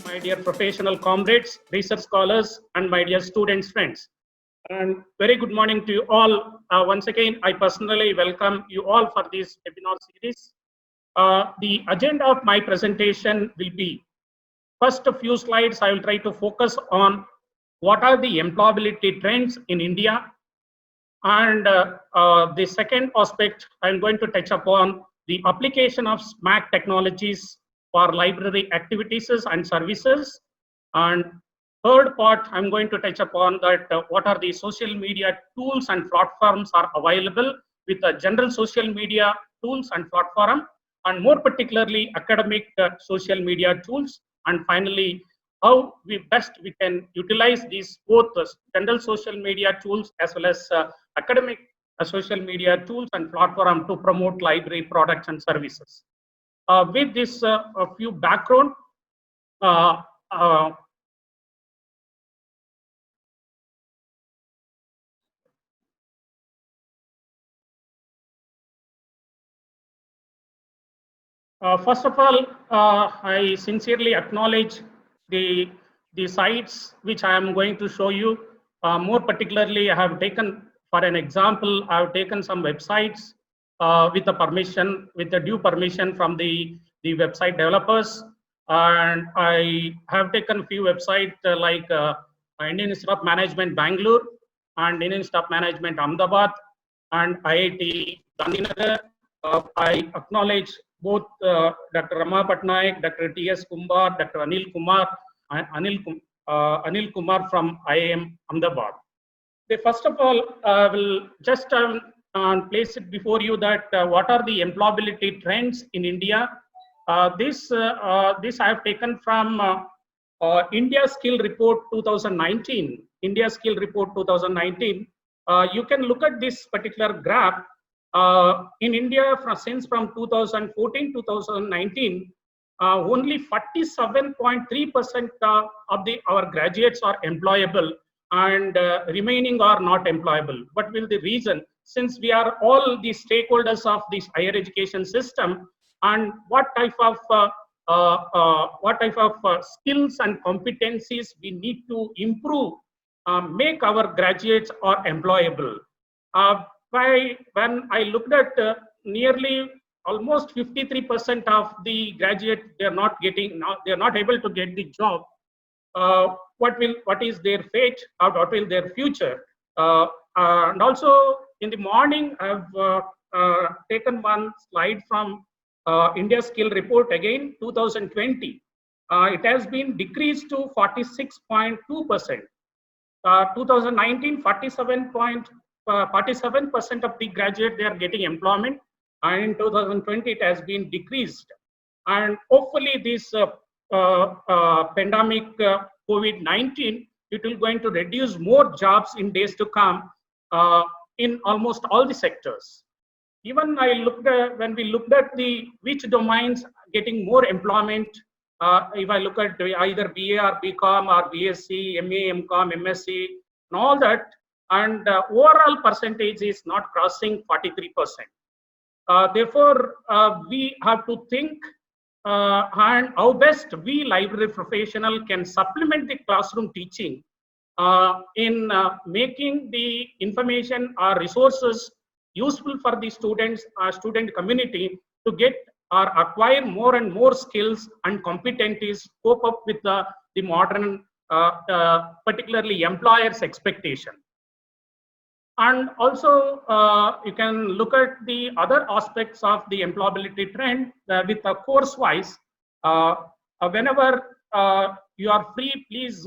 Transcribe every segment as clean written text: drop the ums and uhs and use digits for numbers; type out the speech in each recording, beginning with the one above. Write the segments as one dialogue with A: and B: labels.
A: my dear professional comrades, research scholars, and my dear students, friends. And very good morning to you all. Once again, I personally welcome you all for this webinar series. The agenda of my presentation will be, first a few slides, I will try to focus on what are the employability trends in India. And the second aspect, I'm going to touch upon the application of SMAC technologies for library activities and services. And third part, I'm going to touch upon that what are the social media tools and platforms are available with the general social media tools and platform, and more particularly academic social media tools. And finally, how we can utilize these both general social media tools as well as academic social media tools and platform to promote library products and services. With this a few background, first of all, I sincerely acknowledge the sites which I am going to show you. More particularly, I have taken, for an example, I have taken some websites with the permission, with the due permission from the website developers. And I have taken a few websites like Indian Institute of Management Bangalore and Indian Institute of Management Ahmedabad and IIT Gandhinagar. I acknowledge both Dr. Rama Patnaik, Dr. T.S. Kumar, Dr. Anil Kumar, and Anil Kumar from IIM Ahmedabad. First of all, will just place it before you that what are the employability trends in India. This I have taken from India Skill Report 2019. India Skill Report 2019. You can look at this particular graph. In India, since from 2014 to 2019, only 47.3% of our graduates are employable, and remaining are not employable. What will the reason? Since we are all the stakeholders of this higher education system, and what type of skills and competencies we need to improve, make our graduates are employable. When I looked at nearly almost 53% of the graduates, they are not able to get the job. What is their fate, or what will their future? And also in the morning, I've taken one slide from India Skill Report again, 2020. It has been decreased to 46.2%. 2019, 47% of the graduate they are getting employment, and in 2020 it has been decreased. And hopefully this pandemic COVID-19, it will going to reduce more jobs in days to come in almost all the sectors. Even when we looked at which domains getting more employment, if I look at either BA or BCom or BSc, MA, MCom, MSc, and all that, and overall percentage is not crossing 43%. Therefore, we have to think and how best we library professional can supplement the classroom teaching in making the information or resources useful for the students, student community to get or acquire more and more skills and competencies, cope up with the modern, particularly employers' expectation. And also, you can look at the other aspects of the employability trend with a course-wise. Whenever you are free, please,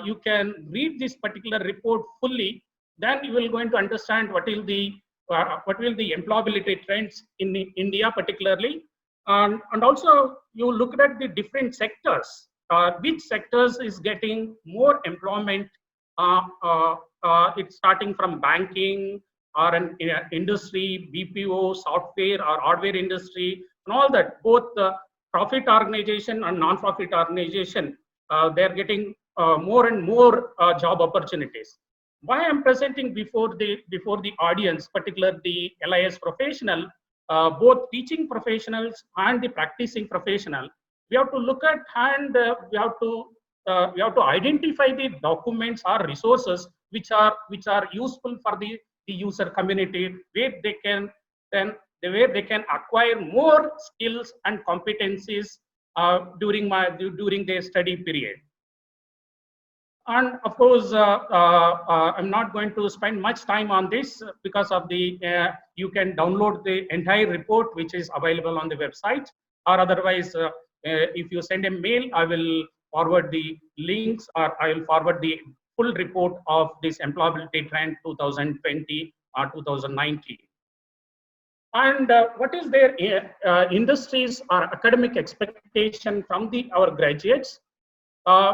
A: you can read this particular report fully. Then you will going to understand what will the employability trends in India particularly. And also, you look at the different sectors. Which sectors is getting more employment? It's starting from banking or an industry, BPO, software or hardware industry, and all that. Both profit organization and non-profit organization, they are getting more and more job opportunities. Why I'm presenting before the audience, particularly the LIS professional, both teaching professionals and the practicing professional, we have to look at and we have to identify the documents or resources which are useful for the user community, where they can then where they can acquire more skills and competencies during their study period. And of course, I'm not going to spend much time on this because of the, you can download the entire report which is available on the website, or otherwise, if you send a mail, I will forward the links, or I will forward the full report of this employability trend 2020 or 2019. And what is their industries or academic expectation from our graduates?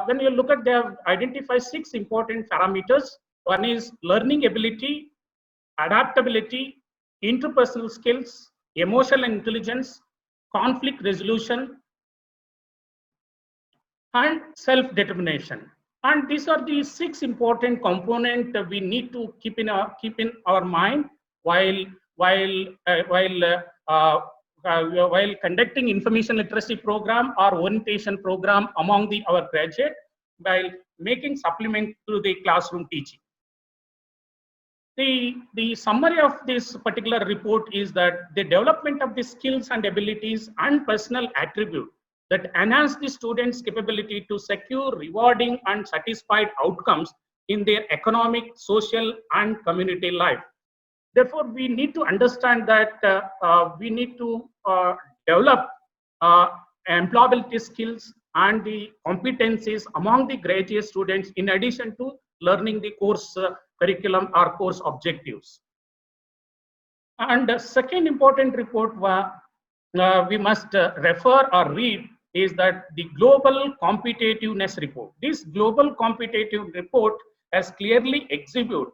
A: When you look at, they have identified 6 important parameters. One is learning ability, adaptability, interpersonal skills, emotional intelligence, conflict resolution, and self-determination. And these are the 6 important components that we need to keep in our mind while conducting information literacy program or orientation program among our graduate, while making supplement to the classroom teaching. The summary of this particular report is that the development of the skills and abilities and personal attribute that enhance the students' capability to secure rewarding and satisfied outcomes in their economic, social, and community life. Therefore, we need to understand that we need to develop employability skills and the competencies among the graduate students, in addition to learning the course curriculum or course objectives. And the second important report we must refer or read is that the Global Competitiveness Report. This Global Competitive Report has clearly exhibit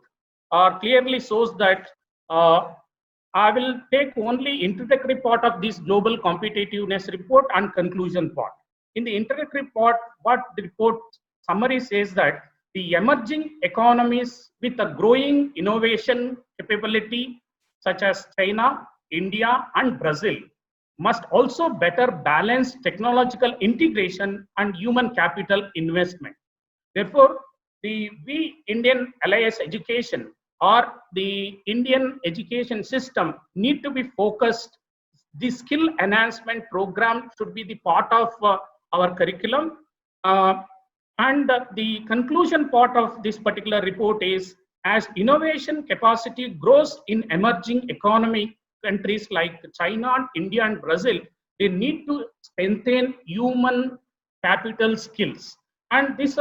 A: or clearly shows that I will take only introductory part of this Global Competitiveness Report and conclusion part. In the introductory part, what the report summary says that the emerging economies with a growing innovation capability, such as China, India, and Brazil, must also better balance technological integration and human capital investment. Therefore, we Indian LIS education or the Indian education system need to be focused. The skill enhancement program should be the part of our curriculum. And the conclusion part of this particular report is, as innovation capacity grows in emerging economy countries like China, India, and Brazil, they need to strengthen human capital skills. And this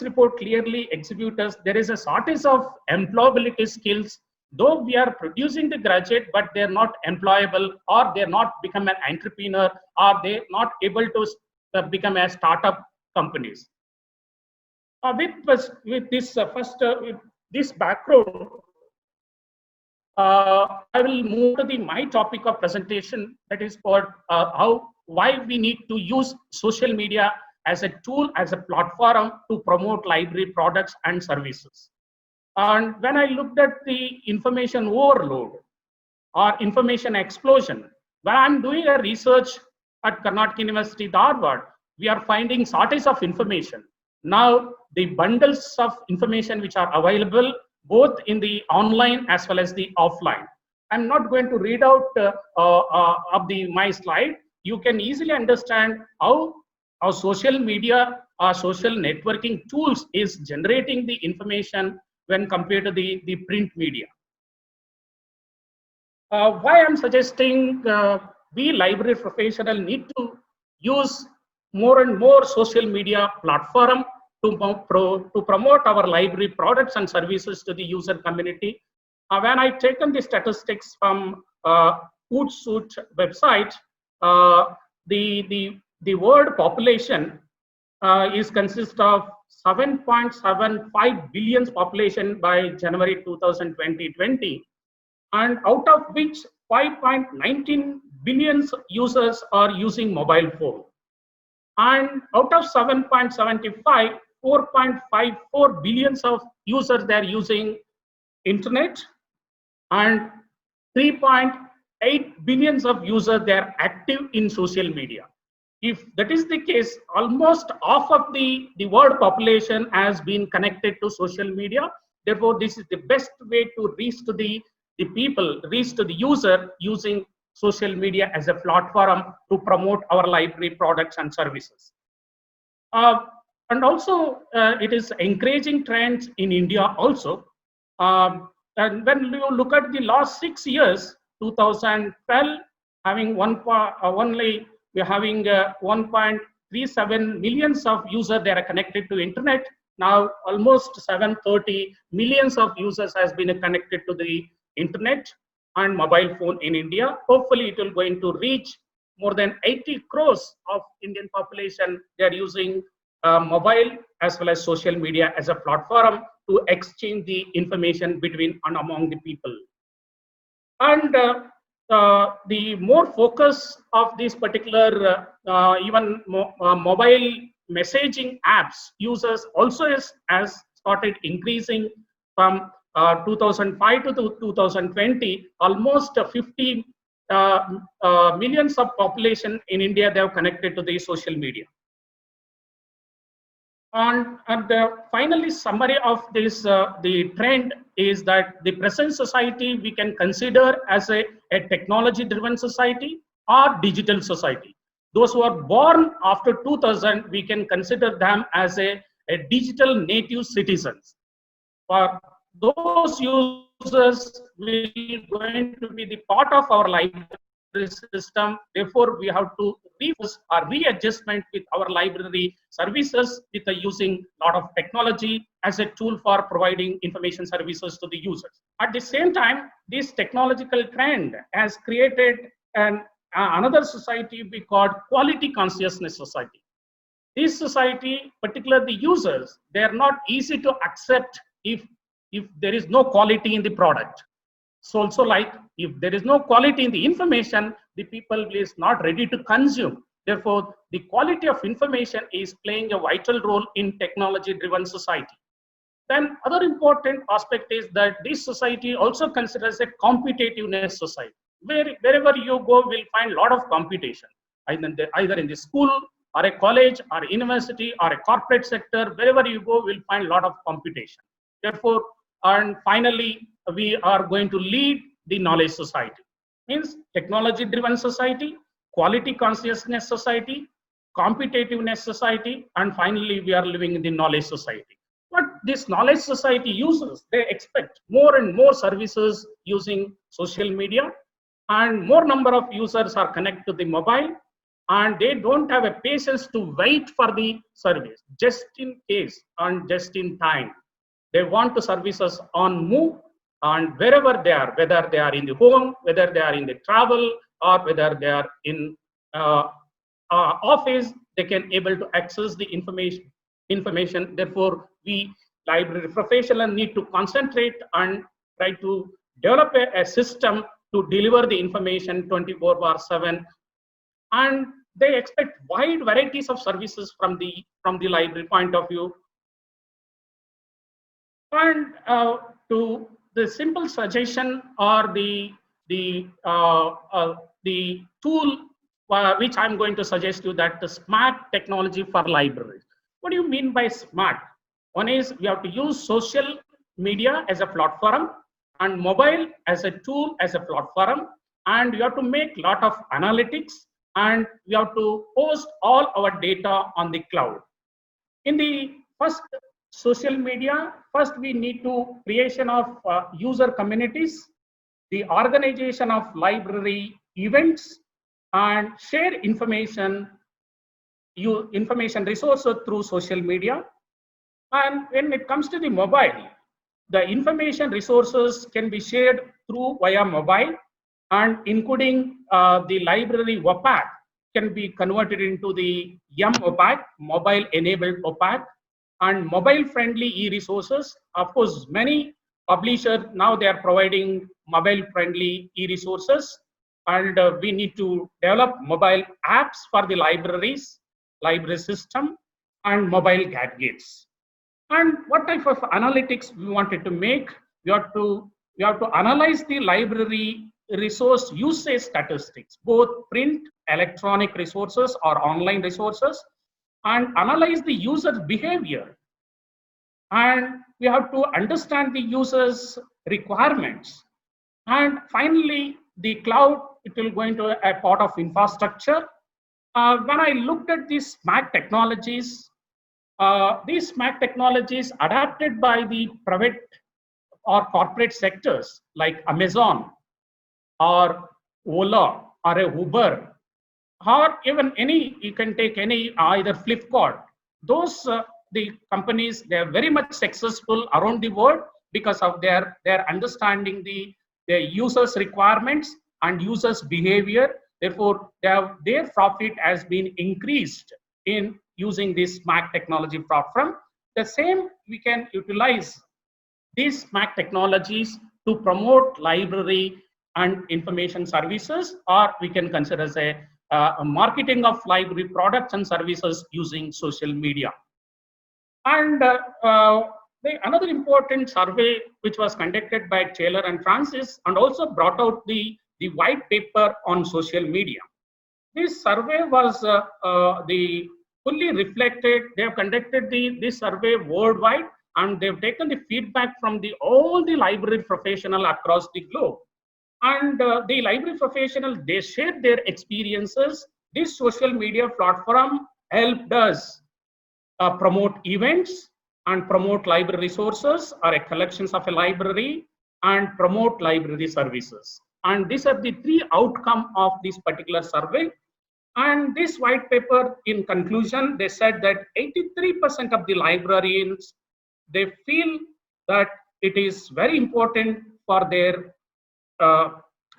A: report clearly exhibits us there is a shortage of employability skills, though we are producing the graduate, but they're not employable, or they're not become an entrepreneur, or they're not able to become a startup companies. With this background, I will move to my topic of presentation, that is called why we need to use social media as a tool, as a platform to promote library products and services. And when I looked at the information overload or information explosion, when I'm doing a research at Karnataka University, Dharwad, we are finding shortage of information. Now, the bundles of information which are available both in the online as well as the offline. I'm not going to read out my slide. You can easily understand how social media or social networking tools is generating the information when compared to the print media. Why I'm suggesting we library professionals need to use more and more social media platform to promote our library products and services to the user community. When I taken the statistics from Hootsuite website, the world population is consist of 7.75 billion population by January 2020, and out of which 5.19 billion users are using mobile phone. And out of 7.75, 4.54 billion of users they are using internet, and 3.8 billion of users they are active in social media. If that is the case, almost half of the world population has been connected to social media. Therefore, this is the best way to reach to the people, reach to the user using social media as a platform to promote our library products and services. Uh, and also, it is encouraging trends in India also. And when you look at the last 6 years, 2012, having only we're having 1.37 millions of users that are connected to internet. Now almost 730 millions of users has been connected to the internet and mobile phone in India. Hopefully it will going to reach more than 80 crores of Indian population. They are using mobile as well as social media as a platform to exchange the information between and among the people. And the more focus of this particular even mobile messaging apps users also has started increasing from 2005 to 2020, almost 50 millions of population in India, they have connected to the social media. And the finally summary of this, the trend is that the present society we can consider as a technology-driven society or digital society. Those who are born after 2000, we can consider them as a digital native citizens. For those users will going to be the part of our library system. Therefore, we have to refocus or readjustment with our library services with using a lot of technology as a tool for providing information services to the users. At the same time, this technological trend has created another society we call quality consciousness society. This society, particularly the users, they are not easy to accept if there is no quality in the product. So also like if there is no quality in the information, the people is not ready to consume. Therefore, the quality of information is playing a vital role in technology-driven society. Then other important aspect is that this society also considers a competitiveness society. Wherever you go, will find a lot of competition, either in the school or a college or a university or a corporate sector. Wherever you go, will find a lot of competition. Therefore, and finally, we are going to lead the knowledge society. Means technology-driven society, quality consciousness society, competitiveness society, and finally, we are living in the knowledge society. But this knowledge society users, they expect more and more services using social media, and more number of users are connected to the mobile, and they don't have a patience to wait for the service, just in case and just in time. They want to services on move and wherever they are, whether they are in the home, whether they are in the travel, or whether they are in office, they can able to access the information. Therefore, we library professionals need to concentrate and try to develop a system to deliver the information 24/7, and they expect wide varieties of services from the library point of view. And to the simple suggestion or the tool which I'm going to suggest you, that the smart technology for libraries. What do you mean by smart? One is we have to use social media as a platform and mobile as a tool, as a platform, and we have to make a lot of analytics, and we have to post all our data on the cloud. In the first social media, first we need to creation of user communities, the organization of library events, and share information resources through social media. And when it comes to the mobile, the information resources can be shared through via mobile, and including the library WPAC can be converted into the MOPAC, mobile enabled OPAC, and mobile friendly e-resources. Of course, many publishers now they are providing mobile friendly e-resources, and we need to develop mobile apps for the libraries, library system, and mobile gadgets. And what type of analytics we wanted to make? We have to analyze the library resource usage statistics, both print, electronic resources or online resources, and analyze the user behavior. And we have to understand the user's requirements. And finally, the cloud, it will go into a part of infrastructure. When I looked at these SMAC technologies adapted by the private or corporate sectors like Amazon or Ola or a Uber, or even any, you can take any, either Flipkart. Those, the companies, they are very much successful around the world because of their understanding their users' requirements and users' behavior. Therefore, their profit has been increased in using this SMAC technology platform. The same, we can utilize these SMAC technologies to promote library and information services, or we can consider as a marketing of library products and services using social media. And another important survey which was conducted by Taylor and Francis and also brought out the white paper on social media. This survey was fully reflected. They have conducted this survey worldwide, and they've taken the feedback from all the library professionals across the globe. And the library professionals, they shared their experiences. This social media platform helped us promote events and promote library resources or a collections of a library and promote library services. And these are the three outcomes of this particular survey. And this white paper, in conclusion, they said that 83% of the librarians, they feel that it is very important for their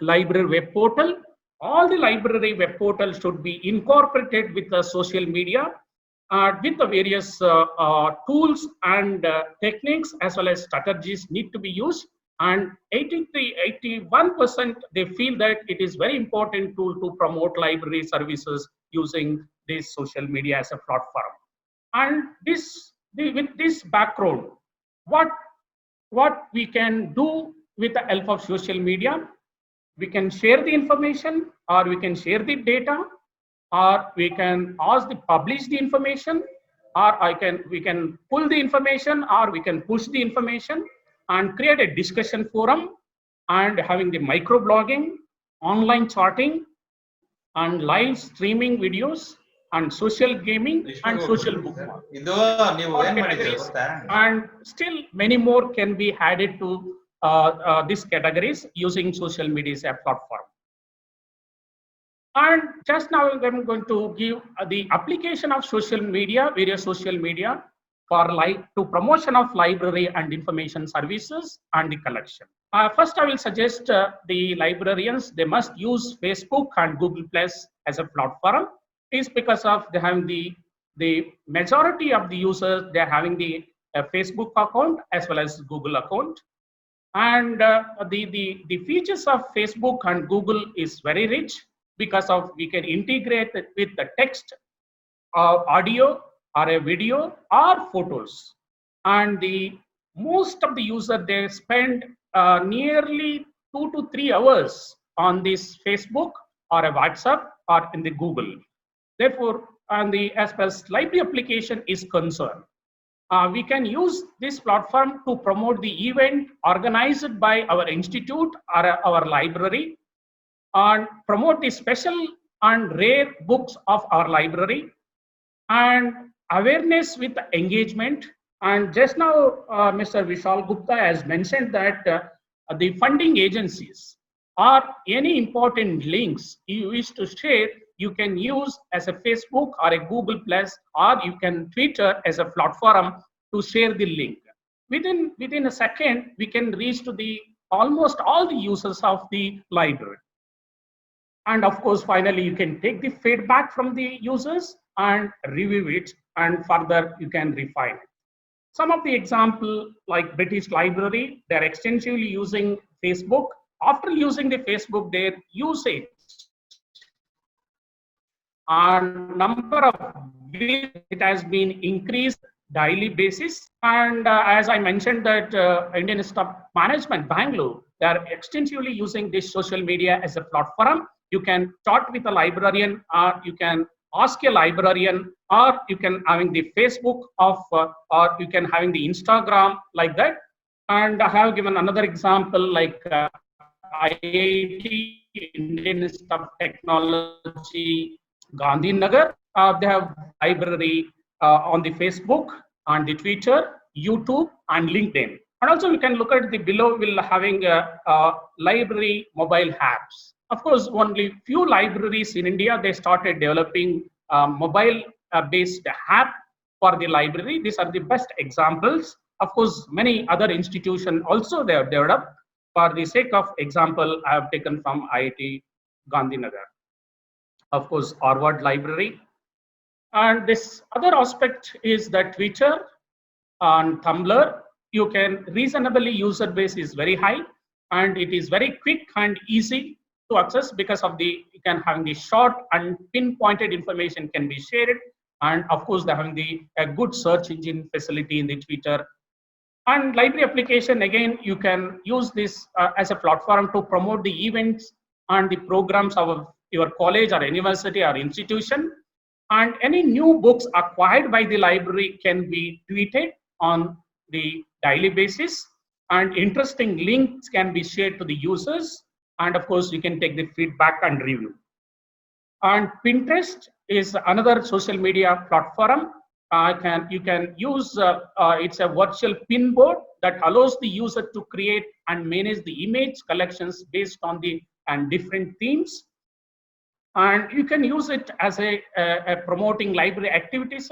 A: library web portal. All the library web portals should be incorporated with the social media, with the various tools and techniques as well as strategies need to be used. And 81%, they feel that it is very important to promote library services using this social media as a platform. And with this background, what we can do with the help of social media, we can share the information, or we can share the data, or we can ask to publish the information, or we can pull the information, or we can push the information and create a discussion forum, and having the microblogging, online charting, and live streaming videos, and social gaming, and social bookmark. And still many more can be added to these categories using social media as a platform. And just now I'm going to give the application of social media, various social media to promotion of library and information services and the collection. First, I will suggest the librarians, they must use Facebook and Google Plus as a platform. Is because of they have the majority of the users, they're having the Facebook account as well as Google account. And the features of Facebook and Google is very rich because of we can integrate it with the text, audio, or a video, or photos. And most of the users, they spend nearly 2 to 3 hours on this Facebook or a WhatsApp or in the Google. Therefore, as far as library application is concerned, we can use this platform to promote the event organized by our institute or our library, and promote the special and rare books of our library, and awareness with engagement. And just now, Mr. Vishal Gupta has mentioned that the funding agencies or any important links you wish to share, you can use as a Facebook or a Google Plus, or you can Twitter as a platform to share the link. Within a second, we can reach to almost all the users of the library. And of course, finally, you can take the feedback from the users and review it, and further you can refine it. Some of the example, like British Library, they're extensively using Facebook. After using the Facebook, their usage and number of visits, it has been increased daily basis. And as I mentioned that Indian Institute of Management, Bangalore, they are extensively using this social media as a platform. You can chat with a librarian, or you can ask a librarian, or you can having the Facebook of, or you can having the Instagram like that. And I have given another example like IIT, Indian Institute of Technology, Gandhinagar. They have library on the Facebook, on the Twitter, YouTube, and LinkedIn. And also you can look at the below, will having library mobile apps. Of course, only few libraries in India, they started developing mobile based app for the library. These are the best examples. Of course, many other institutions also they have developed. For the sake of example, I have taken from IIT Gandhinagar. Of course, Harvard Library. And this other aspect is that Twitter and Tumblr, you can reasonably user base is very high, and it is very quick and easy to access because of the, you can having the short and pinpointed information can be shared. And of course, they're having the a good search engine facility in the Twitter. And library application, again, you can use this as a platform to promote the events and the programs of your college or university or institution. And any new books acquired by the library can be tweeted on the daily basis. And interesting links can be shared to the users. And of course, you can take the feedback and review. And Pinterest is another social media platform. You can use, it's a virtual pin board that allows the user to create and manage the image collections based on the and different themes. And you can use it as a promoting library activities,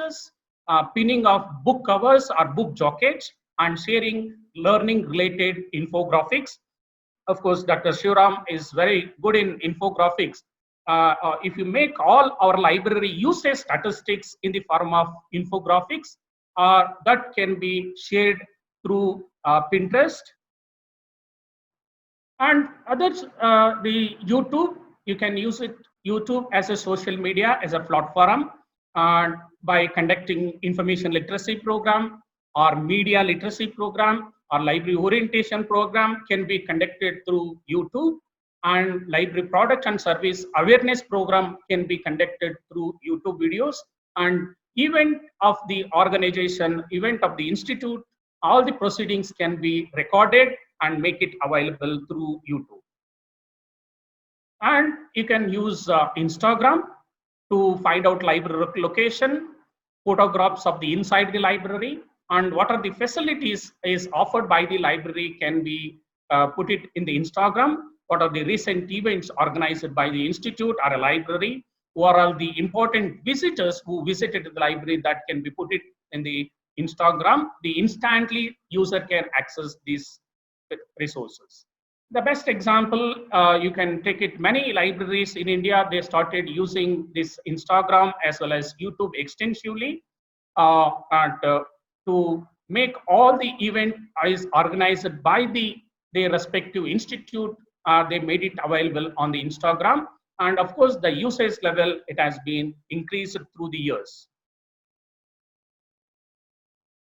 A: pinning of book covers or book jackets, and sharing learning related infographics. Of course, Dr. Shivram is very good in infographics. If you make all our library usage statistics in the form of infographics, that can be shared through Pinterest. And others, the YouTube, you can use it, YouTube as a social media, as a platform, by conducting information literacy program or media literacy program or library orientation program can be conducted through YouTube. And library product and service awareness program can be conducted through YouTube videos. And event of the organization, event of the institute, all the proceedings can be recorded and make it available through YouTube. And you can use Instagram to find out library location, photographs of the inside the library, and what are the facilities is offered by the library can be put it in the Instagram. What are the recent events organized by the institute or a library? What are the important visitors who visited the library that can be put it in the Instagram? The instantly user can access these resources. The best example, you can take it, many libraries in India, they started using this Instagram as well as YouTube extensively to make all the event is organized by their respective institute. They made it available on the Instagram. And of course, the usage level, it has been increased through the years.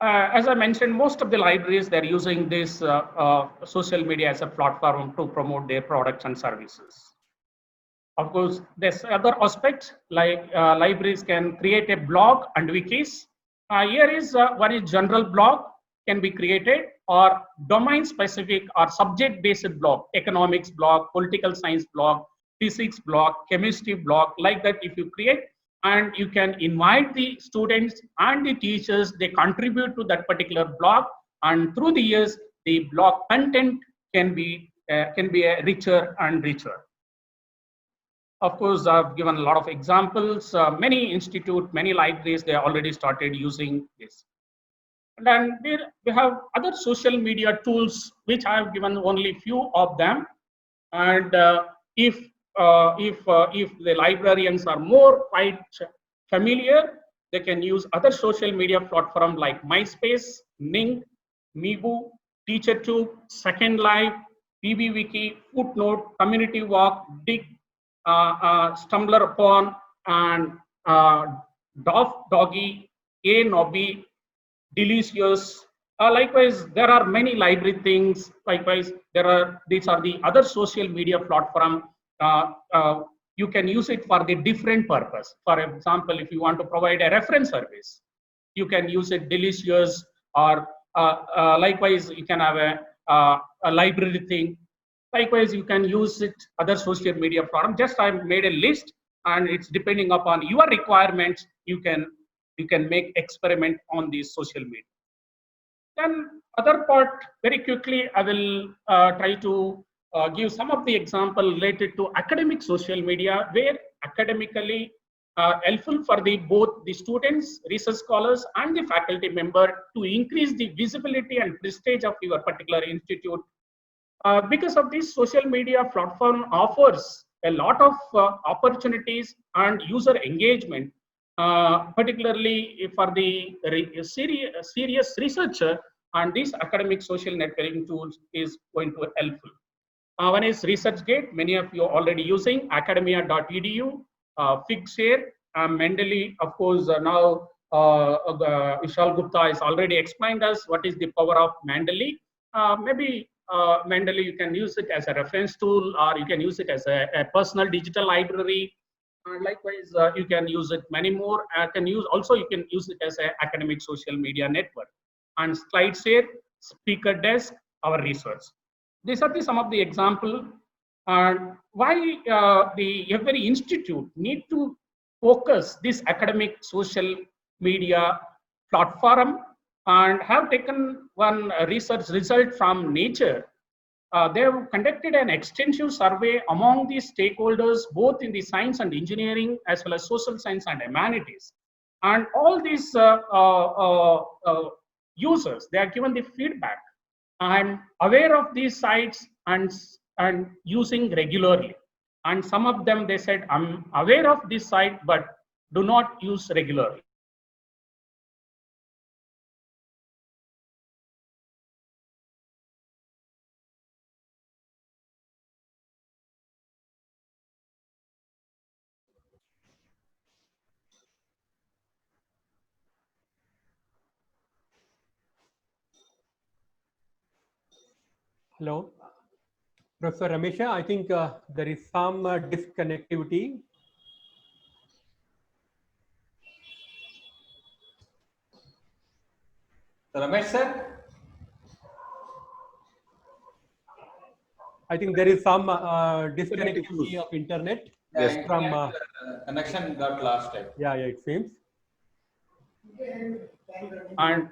A: As I mentioned, most of the libraries, they're using this social media as a platform to promote their products and services. Of course, there's other aspects like libraries can create a blog and wikis. Here is one is general blog can be created, or domain specific or subject based blog, economics blog, political science blog, physics blog, chemistry blog, like that if you create. And you can invite the students and the teachers, they contribute to that particular blog, and through the years the blog content can be richer and richer. Of course, I've given a lot of examples. Many institutes, many libraries, they already started using this. And then we have other social media tools, which I have given only few of them. And if the librarians are more quite familiar, they can use other social media platforms like MySpace, Ning, Meebo, TeacherTube, Second Life, PBWiki, Footnote, Community Walk, Dig, Stumbler Upon, and Doggy, Knobby, Delicious. Likewise, there are many library things. Likewise, these are the other social media platform. Uh, uh, you can use it for the different purpose. For example, if you want to provide a reference service, you can use it Delicious, or likewise you can have a library thing. Likewise, you can use it other social media platform. Just I made a list, and it's depending upon your requirements. You can make experiment on these social media. Then other part, very quickly, I will try to give some of the example related to academic social media, where academically helpful for the both the students, research scholars, and the faculty member to increase the visibility and prestige of your particular institute. Because of this, social media platform offers a lot of opportunities and user engagement, particularly for the serious researcher, and this academic social networking tools is going to helpful. One is ResearchGate, many of you are already using, academia.edu, Figshare, Mendeley, of course, now Vishal Gupta has already explained us what is the power of Mendeley. Maybe Mendeley, you can use it as a reference tool, or you can use it as a personal digital library. Likewise, you can use it many more. You can use it as an academic social media network. And SlideShare, Speaker Desk, our research. These are some of the example. And why every institute need to focus this academic social media platform, and have taken one research result from Nature. They have conducted an extensive survey among the stakeholders, both in the science and engineering, as well as social science and humanities. And all these users, they are given the feedback. I'm aware of these sites and using regularly. And some of them, they said, I'm aware of this site, but do not use regularly.
B: Hello, Professor Ramesha. I think there is some disconnectivity.
C: Ramesh sir?
B: I think there is some disconnectivity of internet.
C: Yes.
B: From
C: connection got lost.
B: Yeah, it seems.
A: And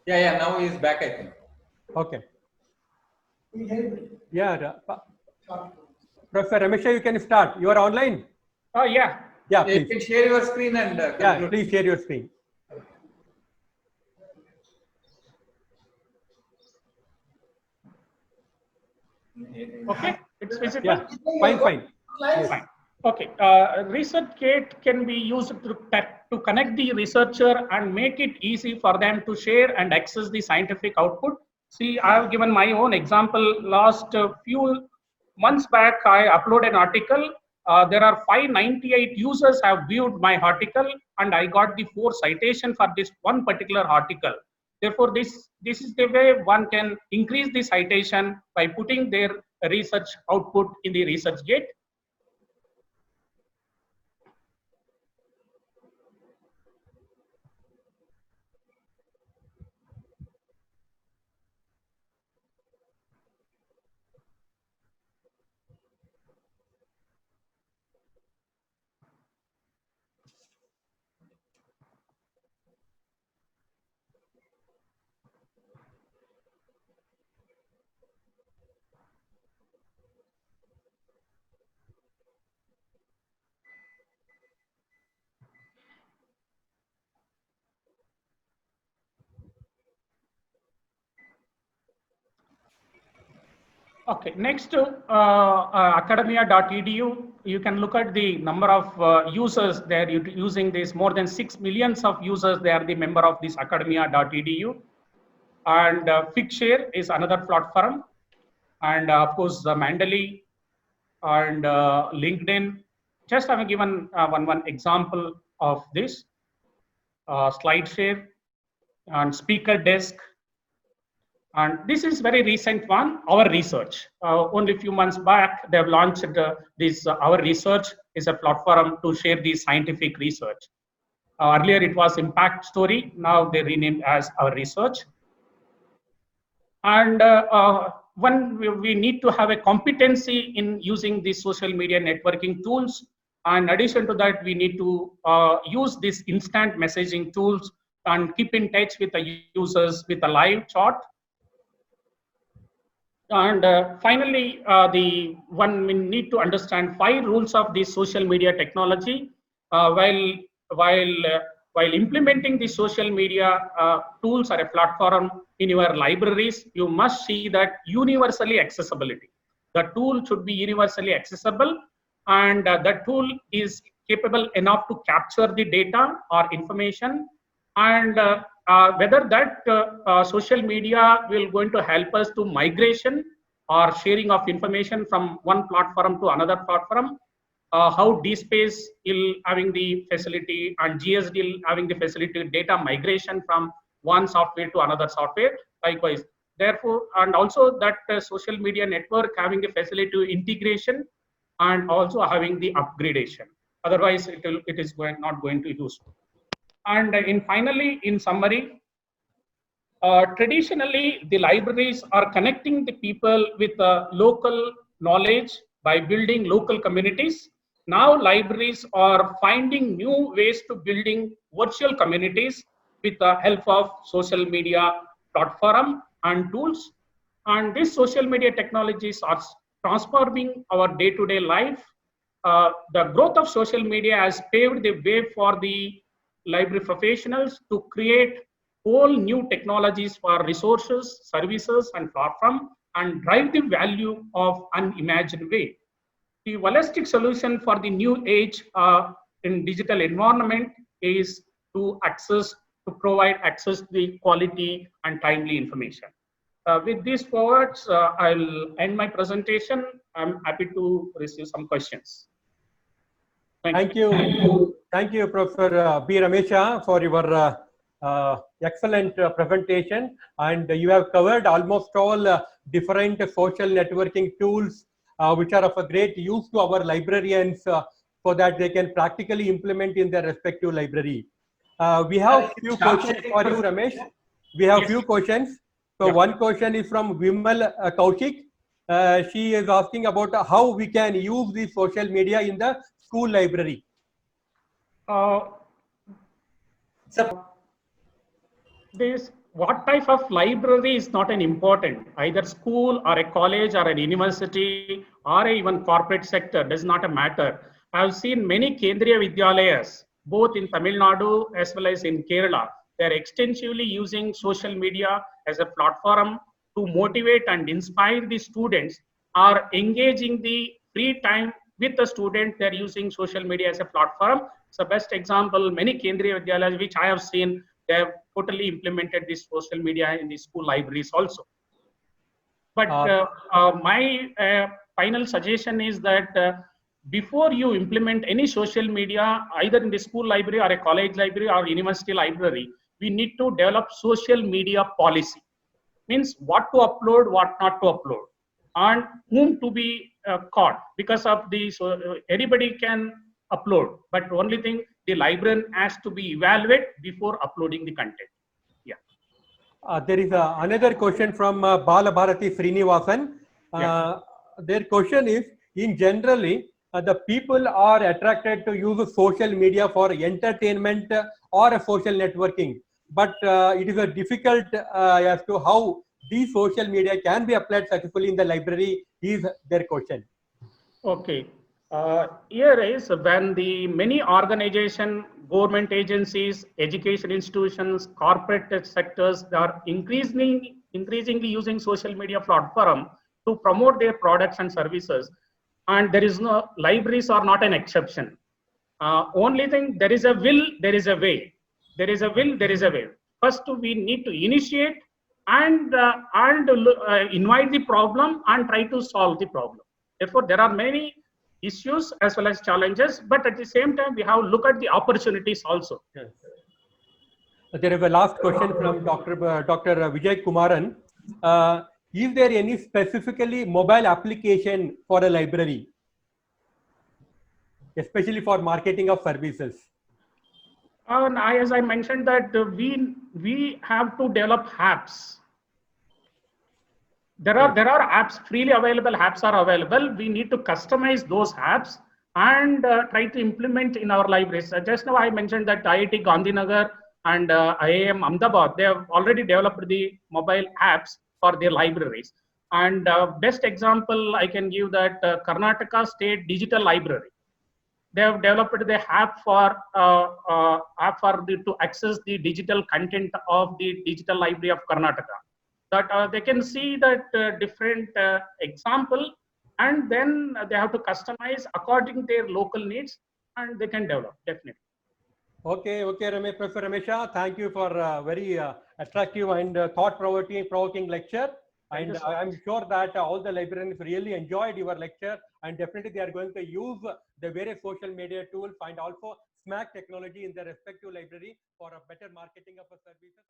C: yeah, now he is back, I think.
B: Okay. Yeah, Professor Ramesha, you can start. You are online?
A: oh yeah.
B: Yeah,
C: You
B: please.
C: can share your screen and
B: Yeah, please share your screen.
A: Okay, it's visible.
B: Yeah, fine.
A: Yes. Fine. Okay, ResearchGate can be used to connect the researcher and make it easy for them to share and access the scientific output. See, I have given my own example. Last few months back, I uploaded an article. There are 598 users have viewed my article, and I got the 4 citation for this one particular article. Therefore, this is the way one can increase the citation by putting their research output in the ResearchGate. Okay, next to academia.edu, you can look at the number of users there using this. More than 6 millions of users, they are the member of this academia.edu. And Figshare is another platform. And of course, Mendeley and LinkedIn just I have given one example of this slide share and speaker desk. And this is very recent one, our research. Only a few months back, they have launched this, our research is a platform to share the scientific research. Earlier it was Impact Story, now they renamed as our research. And when we need to have a competency in using these social media networking tools. And in addition to that, we need to use these instant messaging tools and keep in touch with the users with a live chat. And finally, the one we need to understand 5 rules of the social media technology. While implementing the social media tools or a platform in your libraries, you must see that universally accessibility. The tool should be universally accessible, and the tool is capable enough to capture the data or information, and whether that social media will going to help us to migration or sharing of information from one platform to another platform. How DSpace is having the facility and GSD having the facility data migration from one software to another software. Likewise, therefore, and also that social media network having the facility to integration and also having the upgradation. Otherwise, it is not going to be useful. And finally, in summary, traditionally, the libraries are connecting the people with local knowledge by building local communities. Now, libraries are finding new ways to building virtual communities with the help of social media platform and tools. And these social media technologies are transforming our day-to-day life. The growth of social media has paved the way for the library professionals to create whole new technologies for resources, services, and platform, and drive the value of unimagined way. The holistic solution for the new age in digital environment is to provide access to the quality and timely information. With these words, I'll end my presentation. I'm happy to receive some questions.
B: Thank you. Thank you, Professor B. Ramesha, for your excellent presentation. And you have covered almost all different social networking tools which are of a great use to our librarians so that they can practically implement in their respective library. We have few questions for you, Ramesh. We have few questions. So one question is from Vimal Kaushik. She is asking about how we can use the social media in the school library.
A: What type of library is not an important, either school or a college or a university or even corporate sector does not matter. I've seen many Kendriya Vidyalayas, both in Tamil Nadu as well as in Kerala. They're extensively using social media as a platform to motivate and inspire the students, or engaging the free time with the student. They're using social media as a platform. So best example, many Kendriya Vidyalayas which I have seen, they have totally implemented this social media in the school libraries also. But my final suggestion is that before you implement any social media, either in the school library or a college library or university library, we need to develop social media policy. Means what to upload, what not to upload, and whom to be caught. Because of this, anybody can upload, but only thing, the librarian has to be evaluated before uploading the content. Yeah.
B: There is another question from Bala Bharati Srinivasan. Their question is, in generally, the people are attracted to use social media for entertainment or social networking, but it is difficult as to how these social media can be applied successfully in the library is their question.
A: Okay. Here is when the many organizations, government agencies, education institutions, corporate sectors, they are increasingly using social media platform to promote their products and services. And there is no, libraries are not an exception. Only thing, there is a will, there is a way. There is a will, there is a way. First, we need to initiate and invite the problem and try to solve the problem. Therefore, there are many issues as well as challenges, but at the same time, we have to look at the opportunities also.
B: Yes. There is a last question from Dr. Vijay Kumaran. Is there any specifically mobile application for a library, especially for marketing of services?
A: And as I mentioned that we have to develop apps. There are apps, freely available apps are available. We need to customize those apps and try to implement in our libraries. Just now I mentioned that IIT Gandhinagar and IIM Ahmedabad, they have already developed the mobile apps for their libraries. And best example I can give that Karnataka State Digital Library. They have developed the app to access the digital content of the Digital Library of Karnataka. That they can see that different example, and then they have to customize according to their local needs, and they can develop definitely.
B: Okay, Professor Ramesha, thank you for a very attractive and thought-provoking lecture. And I'm sure that all the librarians really enjoyed your lecture, and definitely they are going to use the various social media tools and also SMAC technology in their respective library for a better marketing of a services.